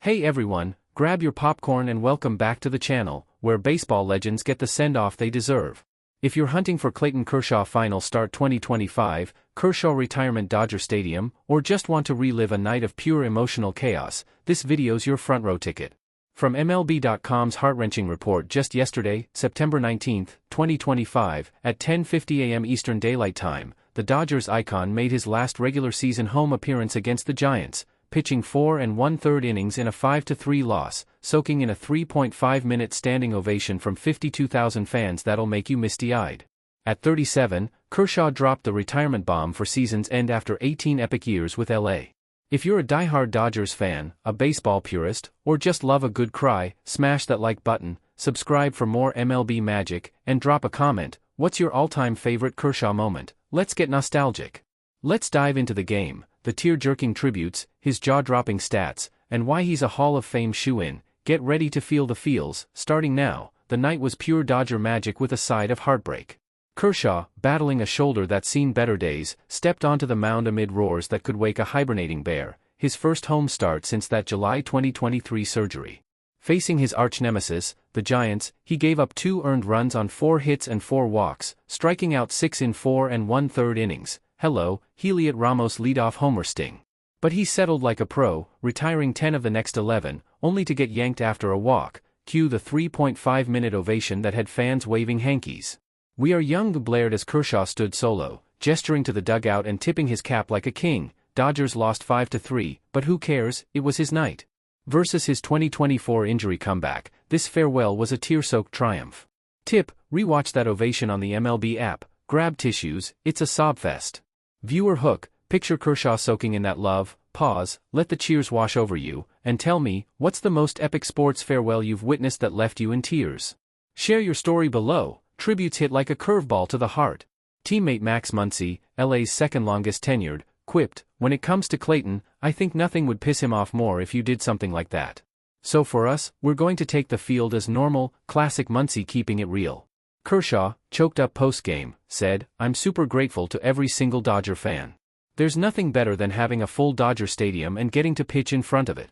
Hey everyone, grab your popcorn and welcome back to the channel, where baseball legends get the send-off they deserve. If you're hunting for Clayton Kershaw final start 2025, Kershaw retirement Dodger Stadium, or just want to relive a night of pure emotional chaos, this video's your front row ticket. From MLB.com's heart-wrenching report just yesterday, September 19, 2025, at 10:50 a.m. Eastern Daylight Time, the Dodgers icon made his last regular season home appearance against the Giants, pitching 4 1/3 innings in a 5-3 loss, soaking in a 3.5-minute standing ovation from 52,000 fans that'll make you misty-eyed. At 37, Kershaw dropped the retirement bomb for season's end after 18 epic years with LA. If you're a diehard Dodgers fan, a baseball purist, or just love a good cry, smash that like button, subscribe for more MLB magic, and drop a comment. What's your all-time favorite Kershaw moment? Let's get nostalgic. Let's dive into the game, the tear-jerking tributes, his jaw-dropping stats, and why he's a Hall of Fame shoo-in. Get ready to feel the feels. Starting now, the night was pure Dodger magic with a side of heartbreak. Kershaw, battling a shoulder that's seen better days, stepped onto the mound amid roars that could wake a hibernating bear, his first home start since that July 2023 surgery. Facing his arch-nemesis, the Giants, he gave up 2 earned runs on 4 hits and 4 walks, striking out 6 in 4 1/3 innings. Hello, Heliot Ramos' leadoff homer sting. But he settled like a pro, retiring 10 of the next 11, only to get yanked after a walk. Cue the 3.5-minute ovation that had fans waving hankies. "We are young," blared as Kershaw stood solo, gesturing to the dugout and tipping his cap like a king. Dodgers lost 5-3, but who cares, it was his night. Versus his 2024 injury comeback, this farewell was a tear-soaked triumph. Tip: rewatch that ovation on the MLB app, grab tissues, it's a sob fest. Viewer hook: picture Kershaw soaking in that love, pause, let the cheers wash over you, and tell me, what's the most epic sports farewell you've witnessed that left you in tears? Share your story below. Tributes hit like a curveball to the heart. Teammate Max Muncy, LA's second longest tenured, quipped, "When it comes to Clayton, I think nothing would piss him off more if you did something like that. So for us, we're going to take the field as normal." Classic Muncy keeping it real. Kershaw, choked up post-game, said, "I'm super grateful to every single Dodger fan. There's nothing better than having a full Dodger stadium and getting to pitch in front of it."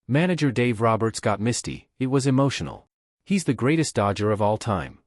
Manager Dave Roberts got misty. "It was emotional. He's the greatest Dodger of all time."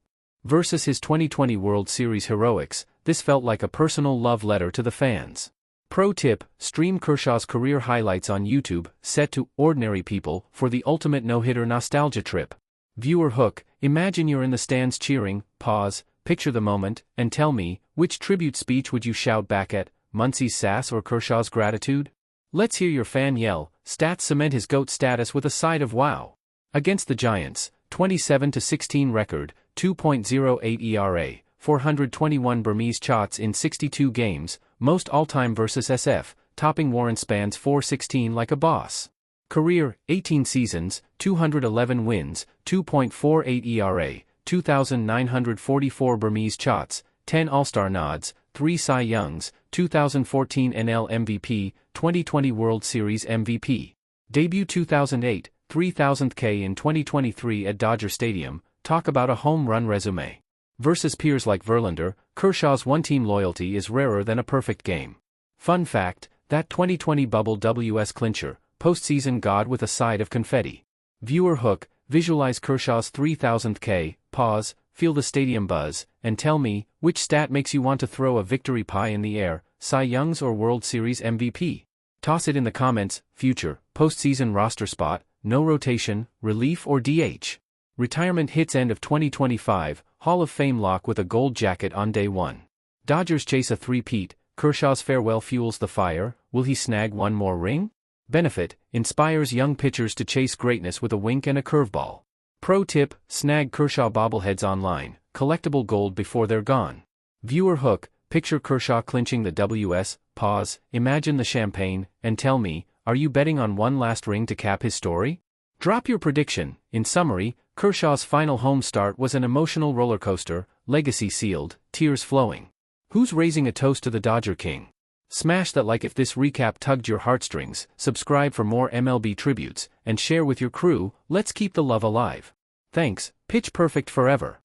Versus his 2020 World Series heroics, this felt like a personal love letter to the fans. Pro tip: stream Kershaw's career highlights on YouTube, set to Ordinary People, for the ultimate no-hitter nostalgia trip. Viewer hook: imagine you're in the stands cheering, pause, picture the moment, and tell me, which tribute speech would you shout back at, Muncy's sass or Kershaw's gratitude? Let's hear your fan yell. Stats cement his GOAT status with a side of wow. Against the Giants, 27-16 record, 2.08 ERA, 421 Burmese shots in 62 games, most all-time versus SF, topping Warren Spann's .416 like a boss. Career, 18 seasons, 211 wins, 2.48 ERA, 2,944 Burmese shots, 10 All-Star nods, 3 Cy Youngs, 2014 NL MVP, 2020 World Series MVP. Debut 2008, 3,000th K in 2023 at Dodger Stadium. Talk about a home run resume. Versus peers like Verlander, Kershaw's one-team loyalty is rarer than a perfect game. Fun fact: that 2020 bubble WS clincher, postseason god with a side of confetti. Viewer hook: visualize Kershaw's 3,000th K, pause, feel the stadium buzz, and tell me, which stat makes you want to throw a victory pie in the air, Cy Youngs or World Series MVP? Toss it in the comments. Future, postseason roster spot, no rotation, relief or DH. Retirement hits end of 2025, Hall of Fame lock with a gold jacket on day 1. Dodgers chase a three-peat, Kershaw's farewell fuels the fire. Will he snag one more ring? Benefit: inspires young pitchers to chase greatness with a wink and a curveball. Pro tip: snag Kershaw bobbleheads online, collectible gold before they're gone. Viewer hook: picture Kershaw clinching the WS, pause, imagine the champagne, and tell me, are you betting on one last ring to cap his story? Drop your prediction. In summary, Kershaw's final home start was an emotional roller coaster, legacy sealed, tears flowing. Who's raising a toast to the Dodger King? Smash that like if this recap tugged your heartstrings, subscribe for more MLB tributes, and share with your crew. Let's keep the love alive. Thanks, pitch perfect forever.